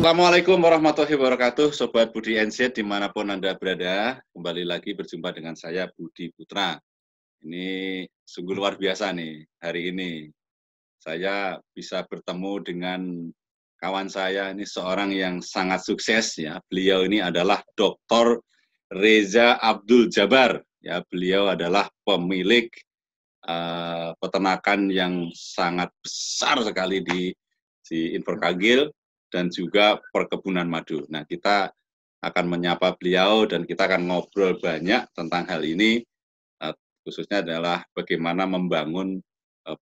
Assalamualaikum warahmatullahi wabarakatuh, Sobat Budi NZ dimanapun Anda berada. Kembali lagi berjumpa dengan saya, Budi Putra. Ini sungguh luar biasa nih, hari ini. Saya bisa bertemu dengan kawan saya, ini seorang yang sangat sukses ya. Beliau ini adalah Dr. Reza Abdul Jabar. Ya, beliau adalah pemilik peternakan yang sangat besar sekali di Invercargill dan juga perkebunan madu. Nah, kita akan menyapa beliau dan kita akan ngobrol banyak tentang hal ini, khususnya adalah bagaimana membangun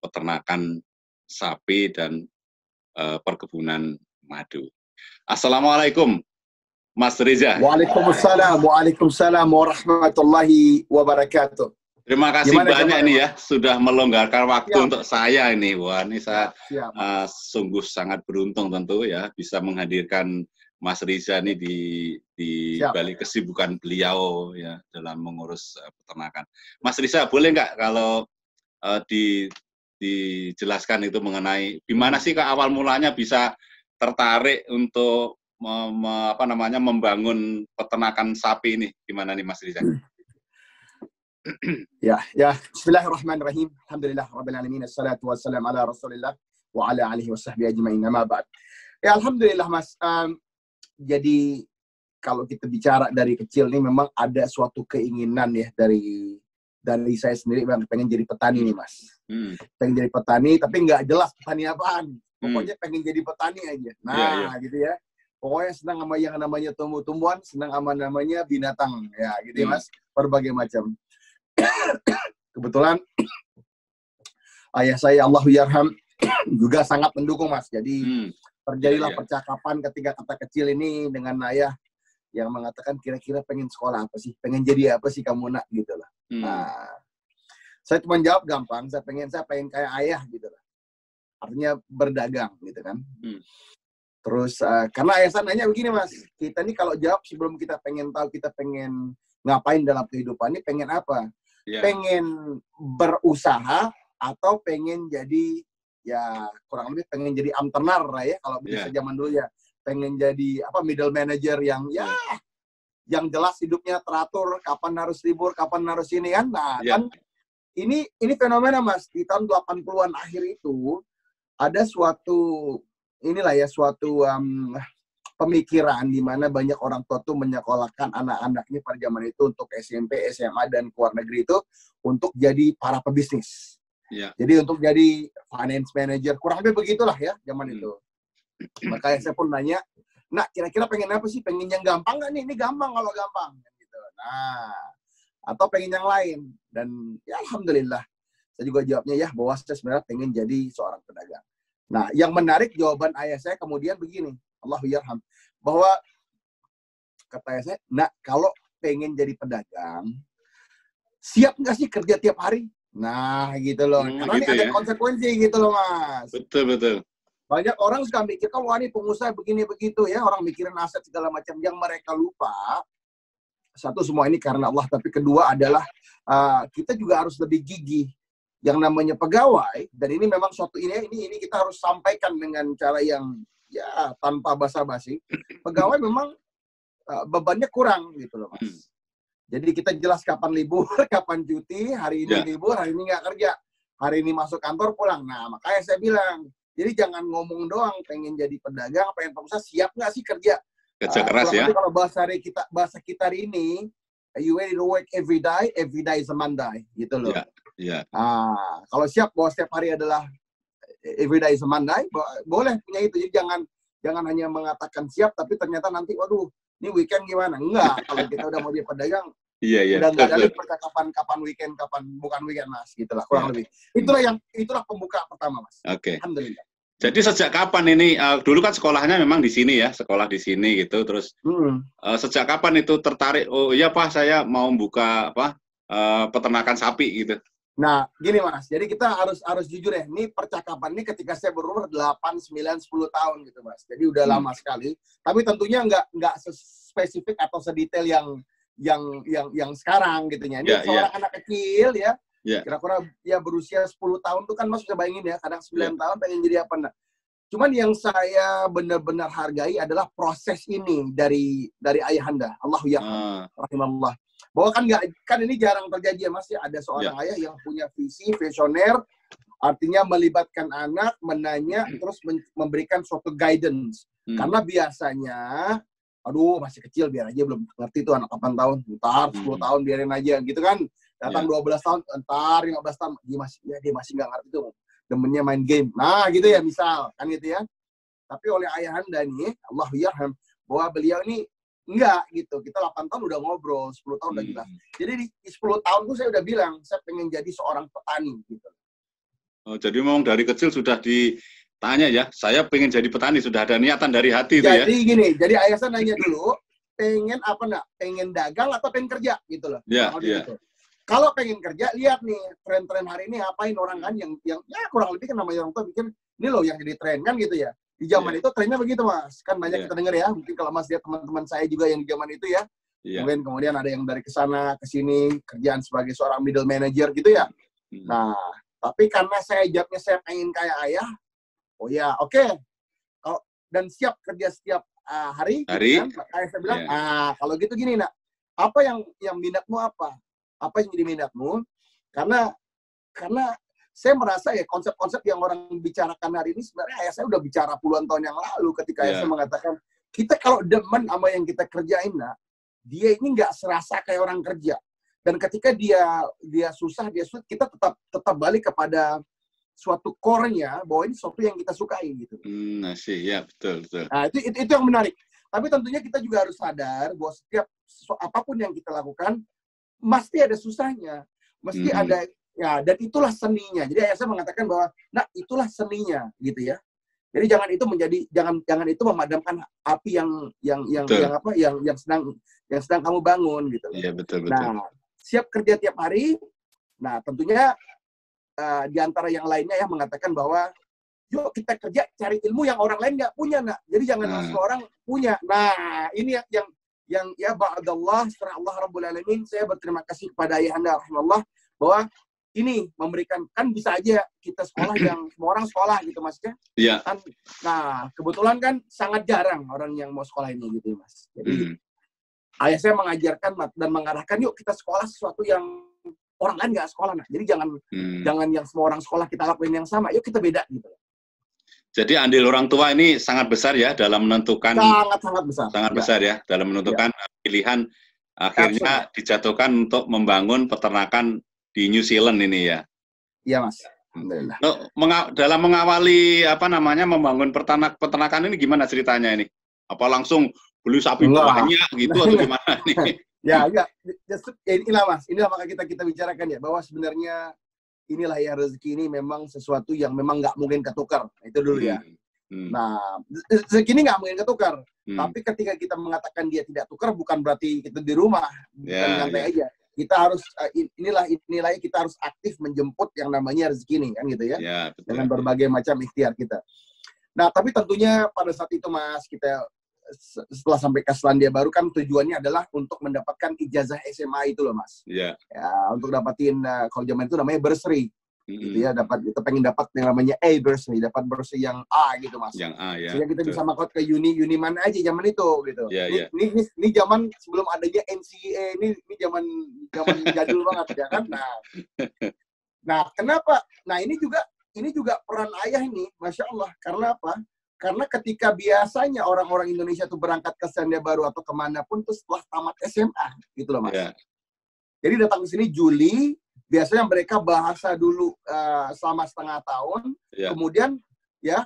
peternakan sapi dan perkebunan madu. Assalamualaikum, Mas Reza. Waalaikumsalam warahmatullahi wabarakatuh. Terima kasih banyak ini ya, sudah melonggarkan waktu untuk saya ini. Wah, ini saya sungguh sangat beruntung tentu ya, bisa menghadirkan Mas Reza ini di balik kesibukan beliau ya dalam mengurus peternakan. Mas Reza, boleh nggak kalau dijelaskan itu mengenai gimana sih ke awal mulanya bisa tertarik untuk membangun peternakan sapi ini? Gimana nih Mas Reza? Ya, bismillahirrahmanirrahim. Alhamdulillah rabbil alamin, assalatu wassalamu ala Rasulillah wa ala alihi washabbihi ajmain. Amma ba'd. Ya, alhamdulillah Mas. Jadi kalau kita bicara dari kecil nih memang ada suatu keinginan ya dari saya sendiri memang pengen jadi petani nih Mas. Pengen jadi petani tapi nggak jelas petani apaan. Pokoknya pengen jadi petani aja. Nah, gitu ya. Pokoknya senang sama yang namanya tumbuh-tumbuhan, senang sama namanya binatang ya gitu ya Mas. Berbagai macam. Kebetulan ayah saya Allahyarham juga sangat mendukung Mas. Jadi terjadilah percakapan ketika kata kecil ini dengan ayah yang mengatakan kira-kira pengen sekolah apa sih? Pengen jadi apa sih kamu nak gitu lah. Nah, saya cuma jawab gampang, saya pengen kayak ayah gitu lah. Artinya berdagang gitu kan. Terus karena ayah saya nanya begini Mas, kita nih kalau jawab sebelum kita pengen tahu kita pengen ngapain dalam kehidupan ini, pengen apa? Pengen berusaha atau pengen jadi ya kurang lebih pengen jadi amtenar lah ya kalau bisa zaman dulu ya, pengen jadi middle manager yang yang jelas hidupnya teratur, kapan harus libur, kapan harus ini kan. Nah, kan ini fenomena Mas, di tahun 80-an akhir itu ada suatu pemikiran di mana banyak orang tua tuh menyekolahkan anak-anaknya pada zaman itu untuk SMP, SMA, dan ke luar negeri itu untuk jadi para pebisnis. Jadi untuk jadi finance manager, kurang lebih begitulah ya zaman itu. Makanya saya pun nanya, nah kira-kira pengen apa sih? Pengen yang gampang nggak nih? Ini gampang kalau gampang. Gitu. Nah, atau pengen yang lain. Dan ya alhamdulillah, saya juga jawabnya ya bahwa saya sebenarnya pengen jadi seorang pedagang. Nah, yang menarik jawaban ayah saya kemudian begini, Allahyarham, bahwa kata ayah saya, nah kalau pengen jadi pedagang, siap nggak sih kerja tiap hari? Nah, gitu loh. Karena gitu ini ada konsekuensi gitu loh, Mas. Betul. Banyak orang suka mikir, wah ini pengusaha begini-begitu ya, orang mikirin aset segala macam. Yang mereka lupa, satu, semua ini karena Allah, tapi kedua adalah kita juga harus lebih gigih. Yang namanya pegawai, dan ini memang suatu ini kita harus sampaikan dengan cara yang ya tanpa basa-basi. Pegawai memang bebannya kurang gitu loh Mas. Jadi kita jelas kapan libur, kapan cuti, hari ini libur, hari ini nggak kerja, hari ini masuk kantor pulang. Nah makanya saya bilang, jadi jangan ngomong doang pengen jadi pedagang, pengen pengusaha, siap nggak sih kerja? Kerja keras ya. Kalau bahasa kita hari ini, you ready to work every day is a Monday, gitu loh. Kalau siap bahwa setiap hari adalah every day is a Monday, boleh punya itu. Jadi jangan hanya mengatakan siap, tapi ternyata nanti, waduh, ini weekend gimana? Enggak, kalau kita udah mau jadi pedagang, udah nggak ada lagi percakapan kapan weekend, kapan bukan weekend Mas, gitulah kurang lebih. Itulah pembuka pertama Mas. Alhamdulillah. Jadi sejak kapan ini, dulu kan sekolahnya memang di sini ya, sekolah di sini gitu, terus sejak kapan itu tertarik, oh iya Pak saya mau buka peternakan sapi gitu? Nah, gini Mas, jadi kita harus jujur ya, ini percakapan ini ketika saya berumur 8, 9, 10 tahun gitu Mas, jadi udah lama sekali, tapi tentunya nggak spesifik atau sedetail yang sekarang gitu ya. Ini seorang anak kecil ya, kira-kira ya berusia 10 tahun tuh kan Mas bisa bayangin ya, kadang 9 tahun pengen jadi apa. Nah, Cuman yang saya benar-benar hargai adalah proses ini dari ayahanda. Allahu yarham, rahimahullah. Bahwa kan ini jarang terjadi ya Mas ya, ada seorang ayah yang punya visi, visioner, artinya melibatkan anak, menanya, terus memberikan suatu guidance. Karena biasanya, aduh masih kecil biar aja belum ngerti tuh anak 8 tahun, ntar 10 tahun biarin aja gitu kan. Datang 12 tahun, ntar 15 tahun, dia masih nggak ngerti tuh. Demennya main game. Nah, gitu ya, misal. Kan gitu ya. Tapi oleh ayahanda nih, Allahu yarham, bahwa beliau ini enggak gitu. Kita 8 tahun udah ngobrol, 10 tahun udah jelas. Jadi di 10 tahun tuh saya udah bilang, saya pengen jadi seorang petani gitu. Oh, jadi memang dari kecil sudah ditanya ya, saya pengen jadi petani, sudah ada niatan dari hati itu ya. Jadi gini, jadi ayah saya nanya dulu, pengen apa enggak? Pengen dagang atau pengen kerja gitu loh. Iya, iya. Gitu. Kalau pengen kerja, lihat nih tren-tren hari ini apain orang kan yang ya kurang lebih kan namanya orang tua bikin ini loh yang jadi tren kan gitu ya. Di zaman itu trennya begitu Mas. Kan banyak kita dengar ya. Mungkin kalau Mas lihat teman-teman saya juga yang di zaman itu ya. Mungkin kemudian ada yang dari kesana ke sini kerjaan sebagai seorang middle manager gitu ya. Nah, tapi karena jawabnya saya pengen kayak ayah. Oh ya, oke. Dan siap kerja setiap hari. Gitu kan? Ayah saya bilang, kalau gitu gini nak. Apa yang minatmu apa? Apa yang jadi minatmu? Karena saya merasa ya konsep-konsep yang orang bicarakan hari ini sebenarnya ayah saya udah bicara puluhan tahun yang lalu ketika ayah saya mengatakan kita kalau demen sama yang kita kerjain nak, dia ini nggak serasa kayak orang kerja. Dan ketika dia susah, dia sulit, kita tetap balik kepada suatu core-nya bahwa ini sesuatu yang kita sukai gitu. Ya betul. Nah, itu yang menarik. Tapi tentunya kita juga harus sadar bahwa setiap apapun yang kita lakukan mesti ada susahnya, mesti ada ya, dan itulah seninya. Jadi ayah saya mengatakan bahwa, nah itulah seninya, gitu ya. Jadi jangan itu memadamkan api yang sedang kamu bangun, gitu. Iya betul. Nah, siap kerja tiap hari. Nah, tentunya di antara yang lainnya ya mengatakan bahwa, yuk kita kerja cari ilmu yang orang lain nggak punya, nak. Jadi jangan semua orang punya. Nah, ini yang ya ba'dallah setelah Allah Rabbul Alamin, saya berterima kasih kepada ayahanda rahimahullah bahwa ini memberikan, kan bisa aja kita sekolah yang semua orang sekolah gitu Mas ya. Iya. Kan, nah, kebetulan kan sangat jarang orang yang mau sekolah ini gitu Mas. Jadi ayah saya mengajarkan dan mengarahkan yuk kita sekolah sesuatu yang orang lain nggak sekolah. Nah, jadi jangan yang semua orang sekolah kita lakuin yang sama, yuk kita beda gitu. Jadi andil orang tua ini sangat besar ya dalam menentukan sangat besar ya dalam menentukan pilihan akhirnya dijatuhkan untuk membangun peternakan di New Zealand ini ya. Iya Mas. Alhamdulillah. Dalam mengawali membangun peternakan ini gimana ceritanya ini? Apa langsung beli sapi banyak gitu atau gimana nih? Ya enggak. Inilah Mas. Inilah maka kita bicarakan ya bahwa sebenarnya inilah ya rezeki ini memang sesuatu yang memang nggak mungkin ketukar. Itu dulu ya. Nah, rezeki ini nggak mungkin ketukar. Tapi ketika kita mengatakan dia tidak tukar, bukan berarti kita di rumah. Bukan santai aja. Kita harus, inilah kita harus aktif menjemput yang namanya rezeki ini. Kan gitu ya. Betul. Dengan berbagai macam ikhtiar kita. Nah, tapi tentunya pada saat itu Mas, kita setelah sampai ke Selandia Baru kan tujuannya adalah untuk mendapatkan ijazah SMA itu loh Mas. Ya, untuk dapatin kalau zaman itu namanya bursary. Gitu ya, kita pengen dapat yang namanya A bursary, dapat bursary yang A gitu Mas. Yang A ya. Sehingga kita bisa makot ke uni mana aja zaman itu gitu. Ini zaman sebelum adanya NCAA, ini zaman jadul banget ya kan. Nah, kenapa? Nah, ini juga peran ayah ini, Masya Allah. Karena apa? Karena ketika biasanya orang-orang Indonesia tuh berangkat ke Selandia Baru atau kemanapun tuh setelah tamat SMA, gitu loh Mas. Jadi datang ke sini Juli, biasanya mereka bahasa dulu selama setengah tahun,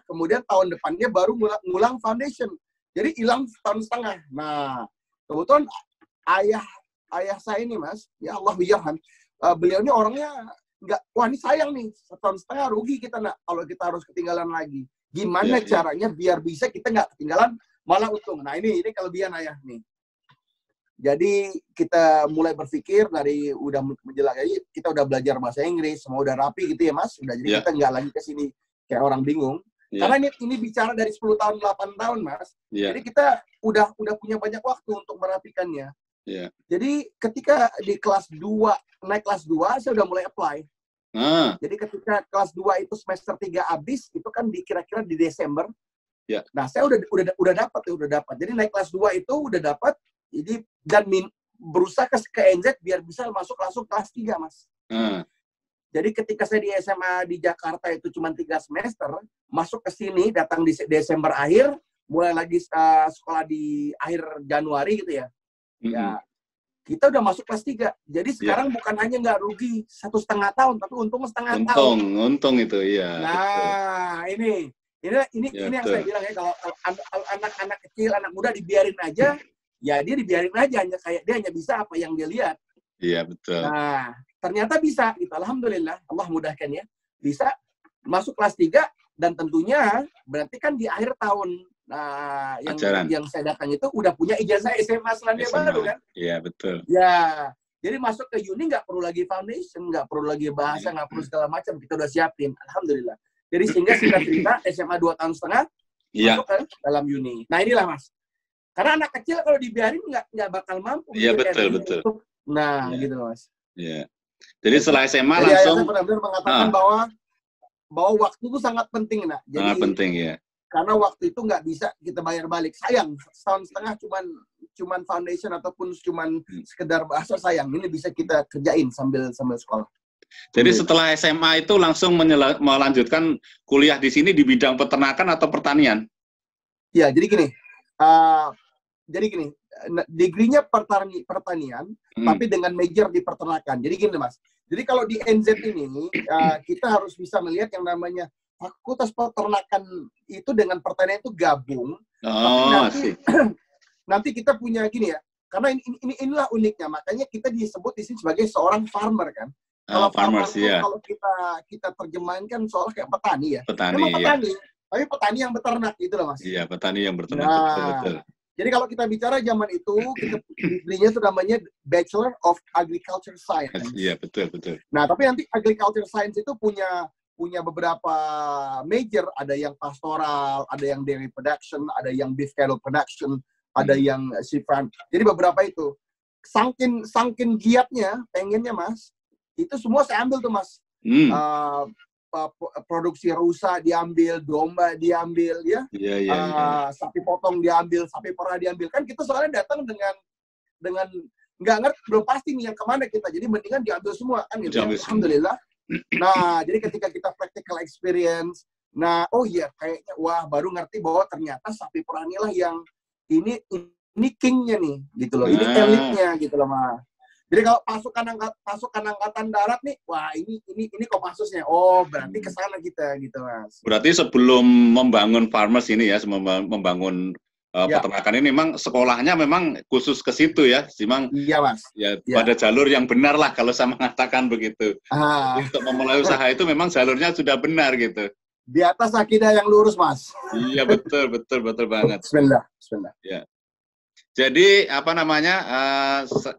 kemudian tahun depannya baru ngulang foundation. Jadi hilang tahun setengah. Nah, kebetulan ayah saya ini Mas, ya Allah yarham, beliau ini orangnya wah ini sayang nih, setahun setengah rugi kita nak kalau kita harus ketinggalan lagi. Gimana caranya biar bisa kita nggak ketinggalan malah untung. Nah ini kelebihan ayah nih. Jadi kita mulai berpikir dari udah menjelang kita udah belajar bahasa Inggris, semua udah rapi gitu ya Mas. Udah jadi kita nggak lagi ke sini kayak orang bingung. Karena ini bicara dari 10 tahun 8 tahun Mas. Jadi kita udah punya banyak waktu untuk merapikannya. Jadi ketika di naik kelas 2 saya udah mulai apply. Jadi ketika kelas 2 itu semester 3 habis, itu kan kira-kira di Desember. Ya. Nah, saya udah dapat. Jadi naik kelas 2 itu udah dapat. Jadi dan berusaha ke NZ biar bisa masuk langsung kelas 3, Mas. Jadi ketika saya di SMA di Jakarta itu cuma 3 semester, masuk ke sini datang di Desember akhir, mulai lagi sekolah di akhir Januari gitu ya. Ya, kita udah masuk kelas 3. Jadi sekarang bukan hanya nggak rugi 1,5 tahun, tapi untung setengah tahun. Untung itu, iya. Nah, ini yang saya bilang ya, kalau anak-anak kecil, anak muda dibiarin aja, ya dia dibiarin aja, hanya kayak dia hanya bisa apa yang dia lihat. Iya, betul. Nah, ternyata bisa, gitu. Alhamdulillah, Allah mudahkan ya. Bisa masuk kelas 3, dan tentunya berarti kan di akhir tahun yang saya datang itu udah punya ijazah SMA Selandia Baru kan? Iya, betul. Ya, jadi masuk ke uni nggak perlu lagi foundation, nggak perlu lagi bahasa, nggak perlu segala macam, kita udah siapin. Alhamdulillah. Jadi sehingga singkat cerita SMA 2,5 tahun masuk ke dalam uni. Nah inilah Mas. Karena anak kecil kalau dibiarin nggak bakal mampu. Iya, betul. Nah, gitu Mas. Iya. Jadi setelah SMA jadi langsung saya benar-benar mengatakan bahwa waktu itu sangat penting, nak. Jadi, sangat penting ya. Karena waktu itu nggak bisa kita bayar balik. Sayang, setahun setengah cuman foundation ataupun cuman sekedar bahasa, sayang. Ini bisa kita kerjain sambil sekolah. Jadi setelah SMA itu langsung melanjutkan kuliah di sini di bidang peternakan atau pertanian? Ya, jadi gini. Degree-nya pertanian, tapi dengan major di peternakan. Jadi gini, Mas. Jadi kalau di NZ ini, kita harus bisa melihat yang namanya fakultas peternakan itu dengan pertanian itu gabung. Nanti kita punya gini ya, karena inilah uniknya, makanya kita disebut di sini sebagai seorang farmer kan. Kalau farmer itu, kalau kita terjemahkan soal kayak petani ya. Memang petani, tapi petani yang beternak gitu loh Mas. Iya, petani yang beternak, betul. Jadi kalau kita bicara zaman itu, kita degree-nya itu namanya Bachelor of Agriculture Science. Iya, betul. Nah, tapi nanti Agriculture Science itu punya beberapa major, ada yang pastoral, ada yang dairy production, ada yang beef cattle production, ada yang sheep-farm. Jadi beberapa itu. Sangkin giatnya, pengennya Mas, itu semua saya ambil tuh Mas. Produksi rusa diambil, domba diambil, ya. Sapi potong diambil, sapi perah diambil. Kan kita soalnya datang dengan nggak ngerti, belum pasti nih yang kemana kita. Jadi mendingan diambil semua kan gitu. Alhamdulillah. Nah, jadi ketika kita practical experience, kayaknya baru ngerti bahwa ternyata sapi perah inilah yang ini king-nya nih, gitu loh. Ini elitnya gitu loh, Mas. Jadi kalau pasukan angkatan darat nih, wah ini Kopassusnya. Oh, berarti ke sana kita gitu, Mas. Berarti sebelum membangun farmers ini ya, membangun peternakan ini memang sekolahnya memang khusus ke situ ya, memang. Iya, Mas. Ya, pada jalur yang benar lah kalau saya mengatakan begitu. Untuk memulai usaha itu memang jalurnya sudah benar gitu. Di atas akidah yang lurus, Mas. Iya, betul banget. Bismillah. Ya. Jadi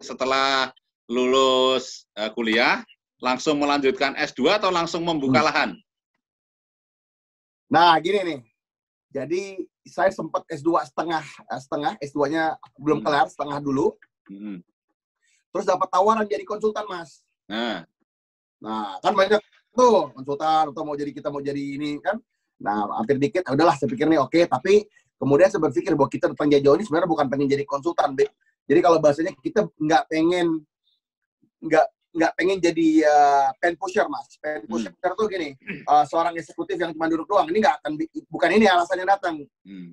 setelah lulus kuliah langsung melanjutkan S2 atau langsung membuka lahan? Nah, gini nih. Jadi saya sempat S2 setengah, S2-nya belum kelar, setengah dulu. Terus dapat tawaran jadi konsultan, Mas. Nah, kan banyak tuh konsultan atau kita mau jadi ini kan. Nah, hampir dikit, udahlah saya pikir nih oke, tapi kemudian saya berpikir bahwa kita datang jauh ini sebenarnya bukan pengen jadi konsultan, Be. Jadi kalau bahasanya kita nggak pengen jadi pen pusher, Mas. Pen pusher tuh gini, seorang eksekutif yang cuma duduk doang. Ini bukan ini alasannya datang.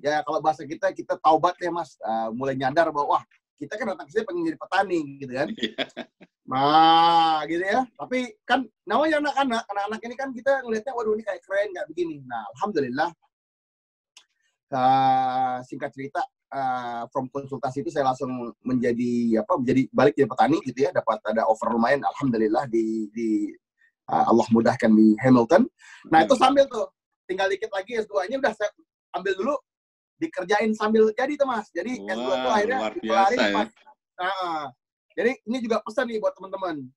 Ya kalau bahasa kita taubat ya, Mas. Mulai nyadar bahwa kita kan datang ke sini pengen jadi petani, gitu kan. Nah, gitu ya. Tapi kan namanya anak-anak ini kan kita ngelihatnya, waduh ini kayak keren, nggak begini. Nah, alhamdulillah. Singkat cerita, from konsultasi itu saya langsung menjadi balik jadi petani gitu ya, dapat ada offer lumayan, alhamdulillah di Allah mudahkan di Hamilton. Nah itu sambil tuh tinggal dikit lagi S2-nya udah saya ambil dulu, dikerjain sambil jadi tuh Mas. Jadi S2 tuh akhirnya dikelarin pas. Jadi ini juga pesan nih buat teman-teman,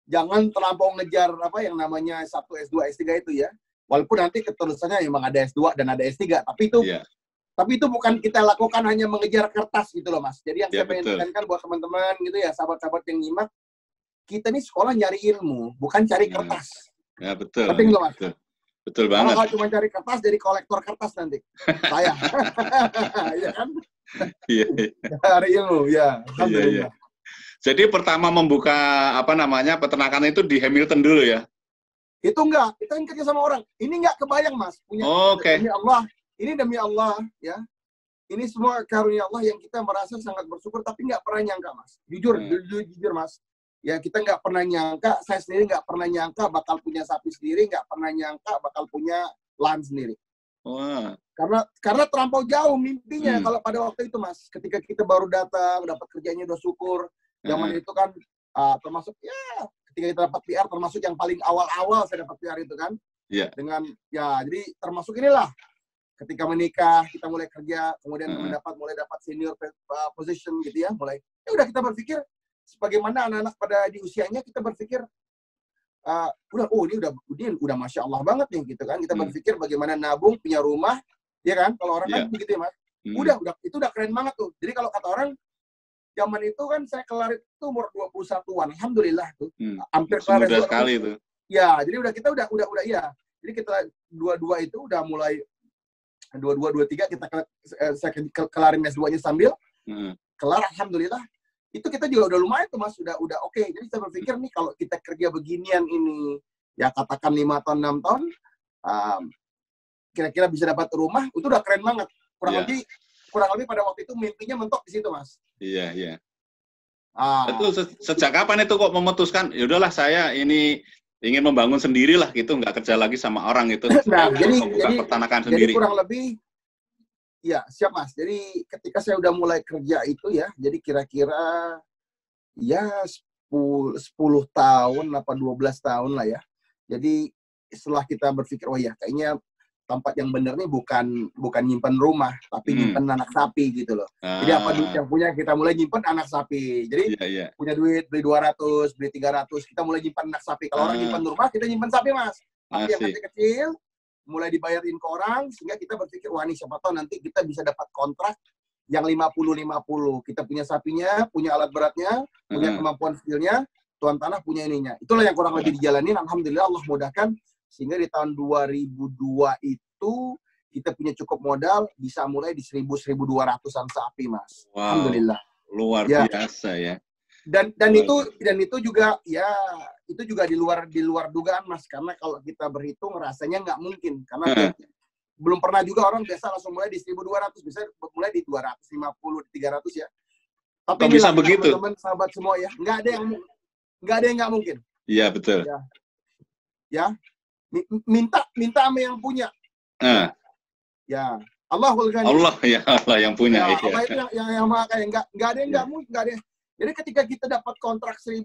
jangan terlampau ngejar yang namanya 1 S2 S3 itu ya. Walaupun nanti keterusannya memang ada S2 dan ada S3, tapi itu bukan kita lakukan hanya mengejar kertas gitu loh Mas. Jadi yang saya pengen tekankan buat teman-teman gitu ya, sahabat-sahabat yang nyimak, kita nih sekolah nyari ilmu, bukan cari kertas. Ya, betul. Penting loh, Mas. Betul banget. Kalau cuma cari kertas, jadi kolektor kertas nanti. Saya. Iya kan? Iya. Cari ilmu, ya. Alhamdulillah. Iya. Jadi pertama membuka peternakan itu di Hamilton dulu ya? Itu enggak, kita kan kerja sama orang. Ini enggak kebayang, Mas. Oke. Demi Allah, ini demi Allah, ya. Ini semua karunia Allah yang kita merasa sangat bersyukur, tapi nggak pernah nyangka, Mas. Jujur, Mas. Ya, kita nggak pernah nyangka, saya sendiri nggak pernah nyangka bakal punya sapi sendiri, nggak pernah nyangka bakal punya lahan sendiri. Wah. Karena terlampau jauh mimpinya kalau pada waktu itu, Mas. Ketika kita baru datang, dapat kerjanya udah syukur. Zaman itu kan termasuk ya ketika kita dapat PR termasuk yang paling awal-awal saya dapat PR itu kan. Iya. Dengan ya jadi termasuk inilah ketika menikah kita mulai kerja kemudian mulai dapat senior position gitu ya mulai ya udah kita berpikir sebagaimana anak-anak pada di usianya kita berpikir ini udah masya Allah banget nih gitu kan kita berpikir bagaimana nabung punya rumah ya kan kalau orang kan begitu ya Mas udah itu udah keren banget tuh jadi kalau kata orang zaman itu kan saya kelar itu umur 21-an alhamdulillah tuh hampir kelar sekali itu ya jadi kita udah ya jadi kita dua itu udah mulai 22-23 saya kelarin S2-nya sambil kelar alhamdulillah itu kita juga udah lumayan tuh Mas udah oke. Jadi saya berpikir nih kalau kita kerja beginian ini ya katakan 5 tahun 6 tahun kira-kira bisa dapat rumah itu udah keren banget kurang lebih pada waktu itu mimpinya mentok di situ Mas. Iya. Itu sejak kapan itu kok memutuskan ya udahlah saya ini ingin membangun sendirilah gitu, nggak kerja lagi sama orang itu. Nah, jadi peternakan sendiri. Jadi kurang lebih, ya siap Mas. Jadi ketika saya udah mulai kerja itu ya, jadi kira-kira ya 10 tahun apa 12 tahun lah ya. Jadi setelah kita berpikir, oh ya kayaknya tempat yang bener nih bukan nyimpen rumah, tapi nyimpen anak sapi gitu loh. Jadi apa duit yang punya kita mulai nyimpen anak sapi. Jadi punya duit beli 200, beli 300, kita mulai nyimpen anak sapi. Kalau orang nyimpen rumah, kita nyimpen sapi Mas. Sapi yang kecil-kecil, mulai dibayarin ke orang, sehingga kita berpikir, wah ini siapa tahu nanti kita bisa dapat kontrak yang 50-50. Kita punya sapinya, punya alat beratnya, punya kemampuan skillnya, tuan tanah punya ininya. Itulah yang kurang lebih dijalanin. Alhamdulillah Allah mudahkan. Sehingga di tahun 2002 itu kita punya cukup modal bisa mulai di 1.200-an sapi Mas. Wow, alhamdulillah. Luar biasa ya. Dan itu juga ya itu juga di luar dugaan Mas karena kalau kita berhitung rasanya nggak mungkin karena belum pernah juga orang biasa langsung mulai di 1.200 bisa mulai di 250 di 300 ya. Tapi bisa begitu teman-teman sahabat semua ya nggak ada yang nggak mungkin. Iya betul. Ya. Minta sama yang punya. Ya, Allahul Ghani. Allah yang punya. Ya, Allah itu yang maha kaya. Nggak ada yang nggak mungkin. Jadi ketika kita dapat kontrak 1.200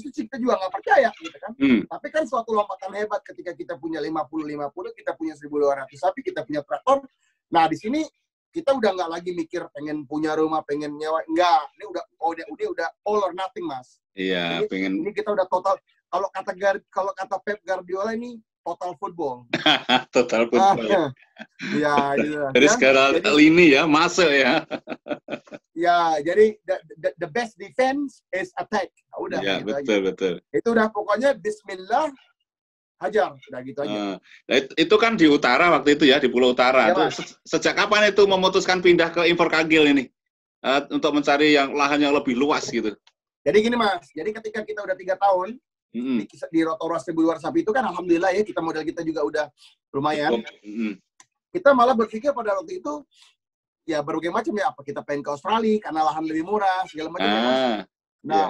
itu kita juga nggak percaya, gitu kan? Tapi kan suatu lompatan hebat ketika kita punya 50-50, kita punya 1.200 sapi, kita punya traktor. Nah di sini kita udah nggak lagi mikir pengen punya rumah, pengen nyewa. Nggak, ini udah all or nothing Mas. Iya. Ini kita udah total. Kalau kata Pep Guardiola ini total football. Total football. Ya, gitu. Dari segala lini ya, masuk ya. Ya, jadi the best defense is attack. Udah. Ya, gitu betul. Itu udah pokoknya Bismillah, hajar. Udah gitu aja. Itu kan di utara waktu itu ya, di Pulau Utara. Ya, sejak kapan itu memutuskan pindah ke Invercargill ini? Untuk mencari yang lahan yang lebih luas gitu. Jadi gini Mas, jadi ketika kita udah 3 tahun, di Rotorua 1.200 sapi itu kan alhamdulillah ya kita modal kita juga udah lumayan. Kita malah berpikir pada waktu itu ya berbagai macam ya apa kita pengen ke Australia karena lahan lebih murah segala macam.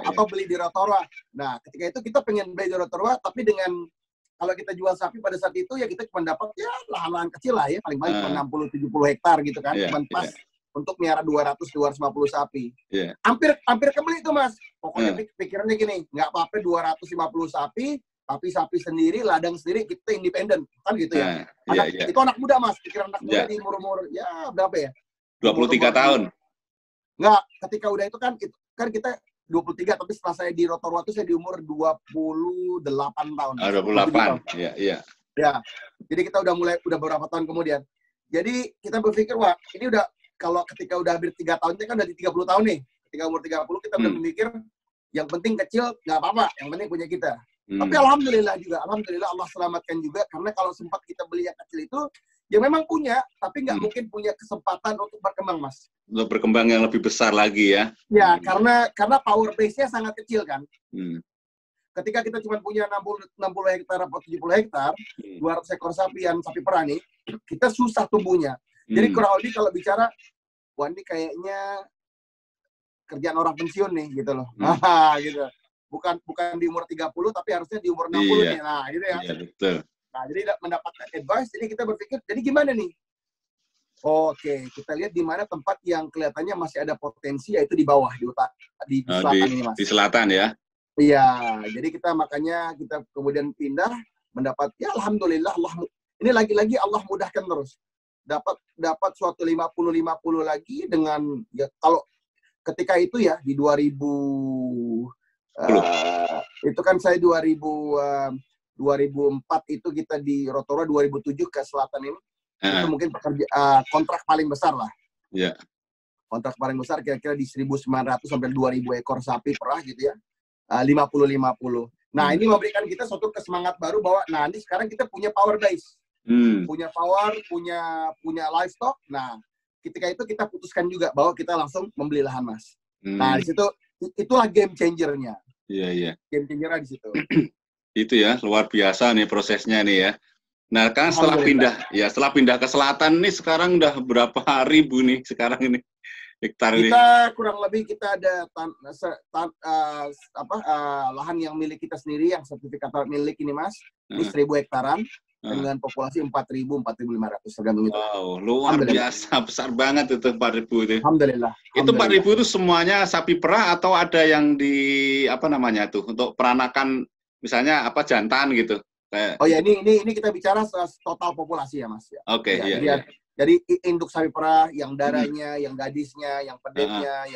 Atau beli di Rotorua. Nah ketika itu kita pengen beli di Rotorua tapi dengan kalau kita jual sapi pada saat itu ya kita cuma dapat ya lahan-lahan kecil lah ya paling banyak 60-70 hektar gitu kan cuma pas untuk miara 200-250 sapi. Hampir kebeli itu Mas. Pokoknya pikirannya gini, nggak apa-apa 250 sapi, tapi sapi sendiri, ladang sendiri, kita independen. Kan gitu ya. Itu anak muda Mas, pikiran anak muda di umur ya berapa ya? 23 tahun. Nggak, ketika udah itu kan kita 23, tapi setelah saya di Rotorua itu saya di umur 28 tahun. 28, iya. Ya, jadi kita udah beberapa tahun kemudian. Jadi kita berpikir, wah ini udah, kalau ketika udah hampir 3 tahunnya kan udah di 30 tahun nih. Ketika umur 30 kita udah memikir, Yang penting kecil nggak apa-apa, yang penting punya kita. Tapi alhamdulillah Allah selamatkan juga, karena kalau sempat kita beli yang kecil itu, ya memang punya, tapi nggak mungkin punya kesempatan untuk berkembang, Mas. Untuk berkembang yang lebih besar lagi ya? Ya, karena power base-nya sangat kecil kan. Ketika kita cuma punya 60 hektar atau 70 hektar, 200 ekor sapi yang sapi perah nih, kita susah tumbuhnya. Jadi kurang lebih kalau bicara, wah ini kayaknya kerjaan orang pensiun nih, gitu loh. Gitu. Bukan di umur 30, tapi harusnya di umur 60 nih. Nah, gitu ya. Iya, betul. Nah, jadi mendapatkan advice, jadi kita berpikir, jadi gimana nih? Oke, kita lihat di mana tempat yang kelihatannya masih ada potensi, yaitu di bawah, di selatan ini, Mas. Di selatan ya? Iya, jadi makanya kita kemudian pindah, mendapat, ya alhamdulillah, ini lagi-lagi Allah mudahkan terus. Dapat suatu 50-50 lagi dengan, ya kalau ketika itu ya, di 2000, itu kan saya 2004 itu kita di Rotorua, 2007 ke selatan ini, itu mungkin kontrak paling besar lah. Yeah. Kontrak paling besar kira-kira di 1.900 sampai 2.000 ekor sapi perah gitu ya, 50-50. Nah ini memberikan kita suatu kesemangat baru bahwa, nah ini sekarang kita punya power base, punya power, punya livestock. Nah ketika itu kita putuskan juga bahwa kita langsung membeli lahan, Mas. Nah di situ itulah game changer-nya. Iya. Game changer-nya di situ. Itu ya, luar biasa nih prosesnya nih ya. Nah, kan setelah pindah ke selatan nih sekarang udah berapa ribu nih sekarang ini hektar ini? Kita kurang lebih kita ada lahan yang milik kita sendiri, yang sertifikat milik ini, Mas. Ini 1.000 hektaran dengan populasi 4.000-4.500 tergantung itu. Wow, luar biasa, besar banget itu 4.000 itu. Alhamdulillah. Itu 4.000 itu semuanya sapi perah atau ada yang di apa namanya tuh untuk peranakan, misalnya apa, jantan gitu? Oh ya, ini kita bicara total populasi ya, Mas. Oke, iya. Jadi induk sapi perah, yang darahnya, yang gadisnya, yang pedetnya,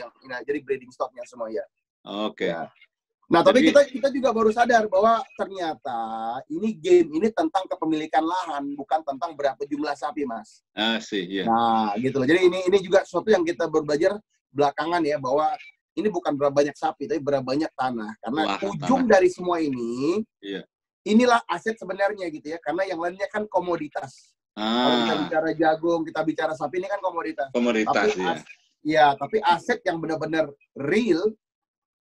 jadi breeding stocknya semua ya. Oke. Ya. Nah, tapi kita juga baru sadar bahwa ternyata game ini tentang kepemilikan lahan, bukan tentang berapa jumlah sapi, Mas. Iya. Nah, gitu loh. Jadi ini juga sesuatu yang kita baru belajar belakangan ya, bahwa ini bukan berapa banyak sapi, tapi berapa banyak tanah. Karena ujung dari semua ini, inilah aset sebenarnya gitu ya. Karena yang lainnya kan komoditas. Kalau kita bicara jagung, kita bicara sapi, ini kan komoditas. Tapi aset yang benar-benar real,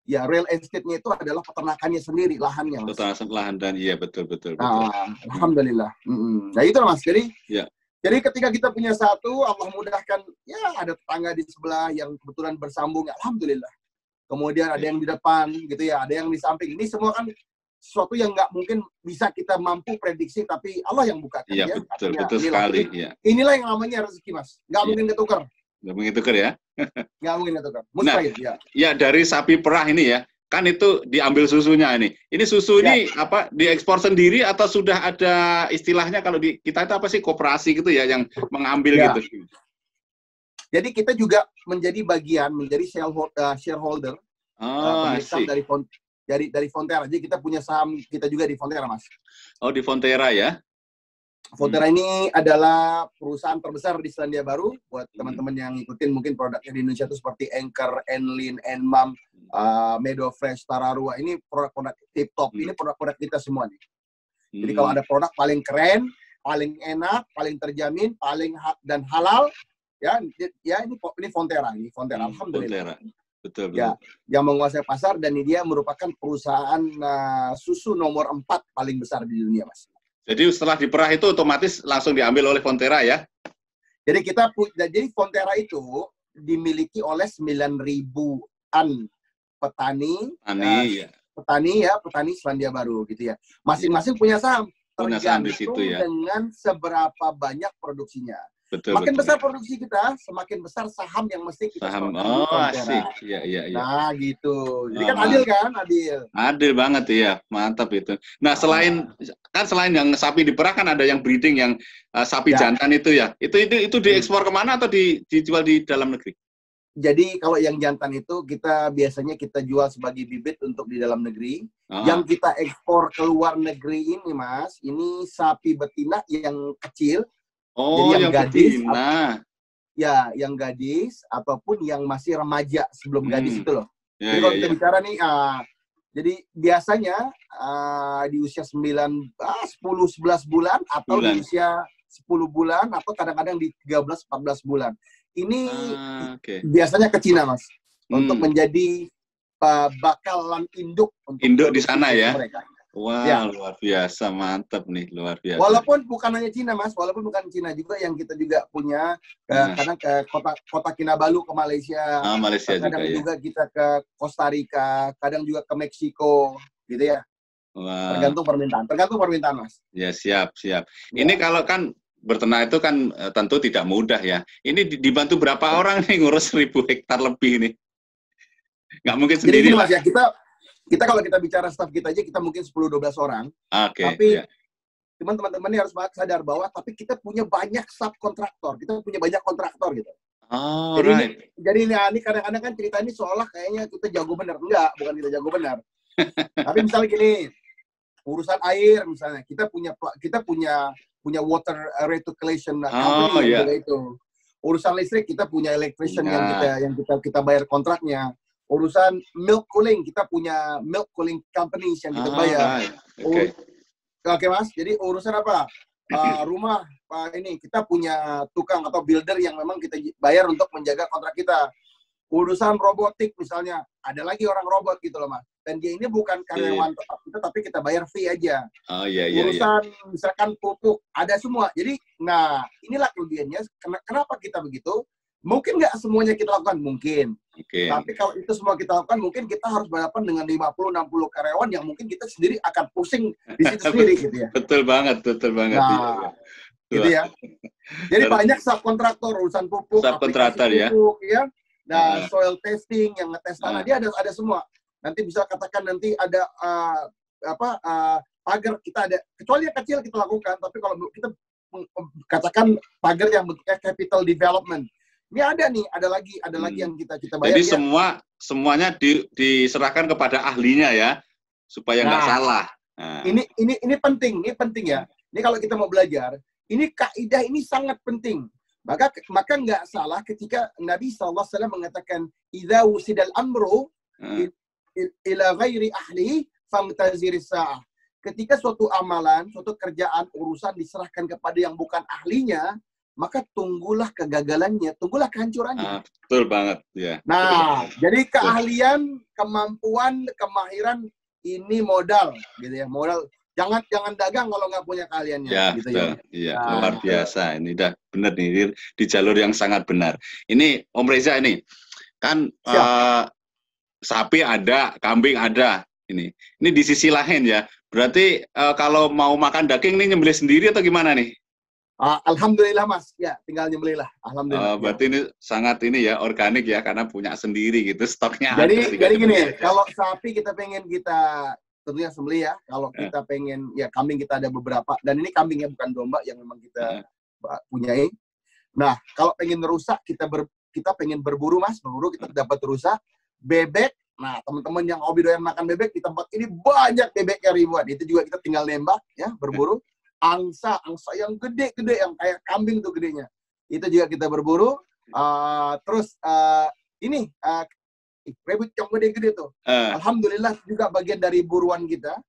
ya real estate-nya itu adalah peternakannya sendiri, lahannya, Mas. Peternakan lahan, dan iya betul. Alhamdulillah. Nah itu Mas. Jadi ketika kita punya satu, Allah mudahkan, ya ada tetangga di sebelah yang kebetulan bersambung, alhamdulillah. Kemudian ada yang di depan, gitu ya, ada yang di samping. Ini semua kan sesuatu yang nggak mungkin bisa kita mampu prediksi, tapi Allah yang bukakan. Iya, betul sekali. Inilah yang namanya rezeki, Mas. Nggak mungkin ketukar. Nggak mungkin ketukar ya? Nggak mungkin ketukar. Mustahil, ya dari sapi perah ini ya, kan itu diambil susunya ini. Ini susu ini apa, diekspor sendiri atau sudah ada istilahnya, kalau di kita itu apa sih, koperasi gitu ya, yang mengambil gitu? Jadi kita juga menjadi bagian, menjadi shareholder, dari Fonterra. Jadi kita punya saham kita juga di Fonterra, Mas. Oh, di Fonterra ya? Fonterra ini adalah perusahaan terbesar di Selandia Baru. Buat teman-teman yang ngikutin mungkin produknya di Indonesia itu seperti Anchor, Enlin, Enmam, Medofresh, Tararua. Ini produk-produk tip top. Ini produk-produk kita semua nih. Jadi kalau ada produk paling keren, paling enak, paling terjamin, paling dan halal, ini Fonterra. Alhamdulillah. Betul. Ya, yang menguasai pasar, dan dia merupakan perusahaan susu nomor 4 paling besar di dunia, Mas. Jadi setelah diperah itu otomatis langsung diambil oleh Fonterra ya? Jadi jadi Fonterra itu dimiliki oleh 9.000-an petani Selandia Baru gitu ya. Masing-masing punya saham, tergantung di situ, ya. Dengan seberapa banyak produksinya. Betul. Besar produksi kita, semakin besar saham yang mesti kita asik. Iya. Nah, gitu. Jadi kan adil kan? Adil banget ya. Mantap itu. Nah, selain yang sapi diperah, kan ada yang breeding, yang sapi jantan itu ya. Itu diekspor kemana atau dijual di dalam negeri? Jadi kalau yang jantan itu biasanya kita jual sebagai bibit untuk di dalam negeri. Yang kita ekspor ke luar negeri ini, Mas, ini sapi betina yang kecil. Oh, jadi yang gadis, betina. Yang gadis ataupun yang masih remaja sebelum gadis itu loh. Ya, Jadi kalau ya, kita ya. bicara nih, jadi biasanya di usia 10-11 bulan atau di Bulan. usia 10 bulan atau kadang-kadang di 13-14 bulan. Ini Oke. biasanya ke Cina, Mas, untuk Hmm. menjadi bakalan induk untuk Induk di produksi sana susu ya. mereka. Wah, Ya. luar biasa, mantap nih, luar biasa. Walaupun bukan hanya Cina, Mas, walaupun bukan Cina juga yang kita juga punya, kadang ke kota Kinabalu ke Malaysia, Malaysia juga kadang ya. juga kita ke Costa Rica, kadang juga ke Meksiko, gitu ya. Wah. Tergantung permintaan, Mas. Ya, siap. Ya. Ini kalau kan berternak itu kan tentu tidak mudah ya. Ini dibantu berapa orang nih ngurus 1000 hektar lebih nih? Nggak mungkin Jadi sendiri gini, lah. Mas, ya, kita kalau kita bicara staff kita aja, kita mungkin 10-12 orang. Oke, Tapi ya. teman-teman ini harus sadar bahwa tapi kita punya banyak subkontraktor, kita punya banyak kontraktor gitu. Oh, Jadi right. ini kadang-kadang kan cerita ini seolah kayaknya kita jago benar. Enggak, bukan kita jago benar. Tapi misalnya gini, urusan air misalnya, kita punya water recirculation company yang juga itu. Urusan listrik kita punya electrician yang kita bayar kontraknya. Urusan milk cooling kita punya milk cooling companies yang kita bayar. Right. Oke, Mas. Jadi urusan apa? Rumah ini kita punya tukang atau builder yang memang kita bayar untuk menjaga kontrak kita. Urusan robotik misalnya, ada lagi orang robot gitu loh, Mas. Dan dia ini bukan karyawan tetap kita, tapi kita bayar fee aja. Oh iya. Urusan misalkan pupuk, ada semua. Jadi, nah inilah kelebihannya. Kenapa kita begitu? Mungkin nggak semuanya kita lakukan, mungkin. Tapi kalau itu semua kita lakukan, mungkin kita harus berhadapan dengan 50-60 karyawan yang mungkin kita sendiri akan pusing di situ sendiri gitu ya. Betul banget. Nah, gitu ya. Jadi banyak subkontraktor, urusan pupuk, subkontraktor ya. Nah, soil testing yang ngetes tanah, dia ada semua. Nanti bisa katakan nanti ada pagar kita ada, kecuali yang kecil kita lakukan, tapi kalau kita katakan pagar yang bentuknya capital development. Ini ada lagi yang kita bayar. Jadi semuanya diserahkan kepada ahlinya ya, supaya nggak salah. Nah. Ini penting ya. Ini kalau kita mau belajar, ini kaidah ini sangat penting. Maka nggak salah ketika Nabi SAW mengatakan, "Idza wusidal amru ila ghairi ahli famtaziris sa'ah." Ketika suatu amalan, suatu kerjaan, urusan diserahkan kepada yang bukan ahlinya, maka tunggulah kegagalannya, tunggulah kehancurannya. Betul banget, ya. Nah, jadi keahlian, kemampuan, kemahiran ini modal, gitu ya. Modal. Jangan dagang kalau nggak punya keahliannya. Ya, gitu betul. Ya. Luar biasa. Ini udah benar nih, di jalur yang sangat benar. Ini Om Reza ini kan sapi ada, kambing ada. Ini di sisi lain ya. Berarti kalau mau makan daging nih nyembelih sendiri atau gimana nih? Alhamdulillah, Mas. Ya, tinggal nyembelih lah. Alhamdulillah. Berarti ini sangat organik ya, karena punya sendiri gitu, stoknya jadi gini, kalau sapi kita pengen tentunya sembelih ya. Kalau kita pengen, ya kambing kita ada beberapa. Dan ini kambingnya bukan domba yang memang kita punyai. Nah, kalau pengen rusak, kita pengen berburu, Mas. Berburu, kita dapat rusak. Bebek. Nah, teman-teman yang hobi doyan makan bebek, di tempat ini banyak bebeknya ribuan. Itu juga kita tinggal nembak, ya, berburu. Angsa yang gede-gede, yang kayak kambing tuh gedenya. Itu juga kita berburu. Terus rabbit yang gede-gede tuh. Alhamdulillah juga bagian dari buruan kita.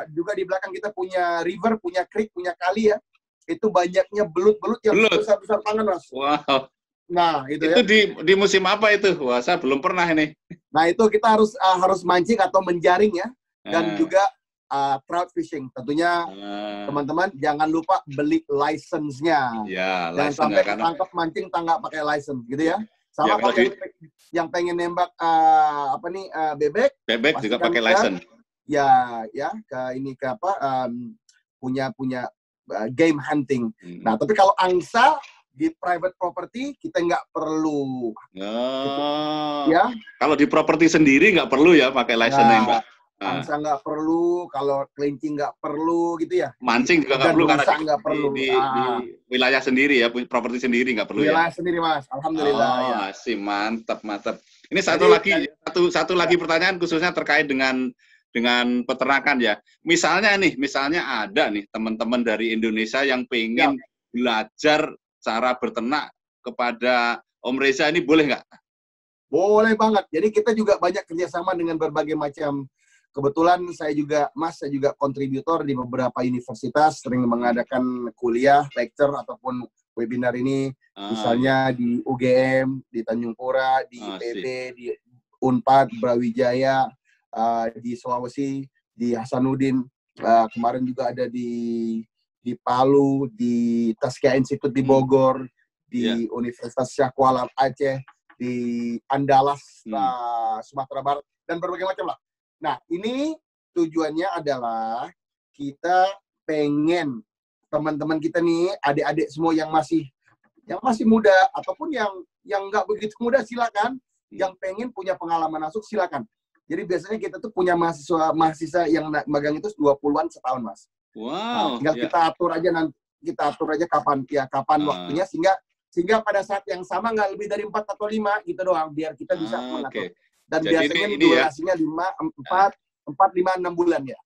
Juga di belakang kita punya river, punya creek, punya kali ya. Itu banyaknya belut-belut yang besar-besar tangan, Mas. Wow. Nah, itu ya. Di musim apa itu? Wah, saya belum pernah ini. Nah, itu kita harus mancing atau menjaring ya. Dan juga trout fishing. Tentunya teman-teman jangan lupa beli license-nya. Ya, jangan sampai tangkap mancing nggak pakai license gitu ya. Sama yang pengen nembak bebek juga pakai license. Ya, punya game hunting. Nah, tapi kalau angsa di private property kita nggak perlu. Ya. Kalau di properti sendiri nggak perlu ya pakai license nembak. Angsa nggak perlu, kalau kelinci nggak perlu gitu ya. Mancing juga nggak perlu karena nggak perlu. Di wilayah sendiri ya, properti sendiri nggak perlu wilayah sendiri, Mas. Alhamdulillah. Sih mantap. Ini satu lagi pertanyaan khususnya terkait dengan peternakan ya. Misalnya ada nih teman-teman dari Indonesia yang pengen belajar cara berternak kepada Om Reza, ini boleh nggak? Boleh banget. Jadi kita juga banyak kerjasama dengan berbagai macam. Kebetulan saya juga kontributor di beberapa universitas, sering mengadakan kuliah, lecture, ataupun webinar ini. Misalnya di UGM, di Tanjung Pura, di IPB, di Unpad, Brawijaya, di Sulawesi, di Hasanuddin. Kemarin juga ada di Palu, di Taskia Institute di Bogor, di Universitas Syahkuala Aceh, di Andalas, Sumatera Barat, dan berbagai macam lah. Nah, ini tujuannya adalah kita pengen teman-teman kita nih, adik-adik semua yang masih muda, ataupun yang nggak begitu muda, silakan. Yang pengen punya pengalaman masuk, silakan. Jadi biasanya kita tuh punya mahasiswa yang magang itu 20-an setahun, Mas. Wow. Tinggal kita atur aja kapan waktunya, sehingga pada saat yang sama nggak lebih dari 4 atau 5 gitu doang, biar kita bisa mengatur. Dan jadi biasanya durasinya 4, 5, 6 bulan ya.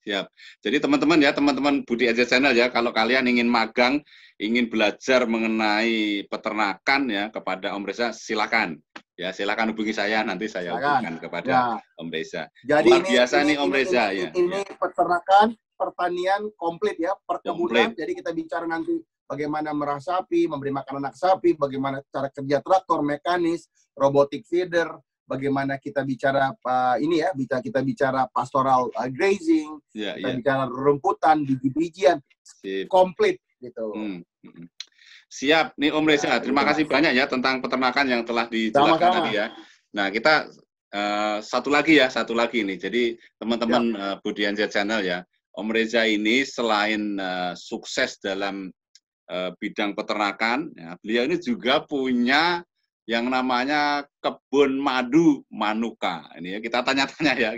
Siap. Jadi teman-teman Budi Edge Channel ya, kalau kalian ingin magang, ingin belajar mengenai peternakan ya kepada Om Reza, silakan. Ya, silakan hubungi saya, nanti saya hubungkan kepada Om Reza. Jadi luar biasa nih Om Reza ya. Ini peternakan, pertanian komplit ya, perkebunan. Jadi kita bicara nanti bagaimana merah sapi, memberi makan anak sapi, bagaimana cara kerja traktor, mekanis, robotic feeder, bagaimana kita bicara kita bicara pastoral grazing, kita bicara rumputan, biji-bijian, komplit gitu. Siap, nih Om Reza, terima kasih banyak ya tentang peternakan yang telah dijelaskan tadi ya. Nah, kita satu lagi nih. Jadi teman-teman Budi Edge Channel ya, Om Reza ini selain sukses dalam bidang peternakan, ya, beliau ini juga punya yang namanya kebun madu Manuka. Ini ya, kita tanya-tanya ya.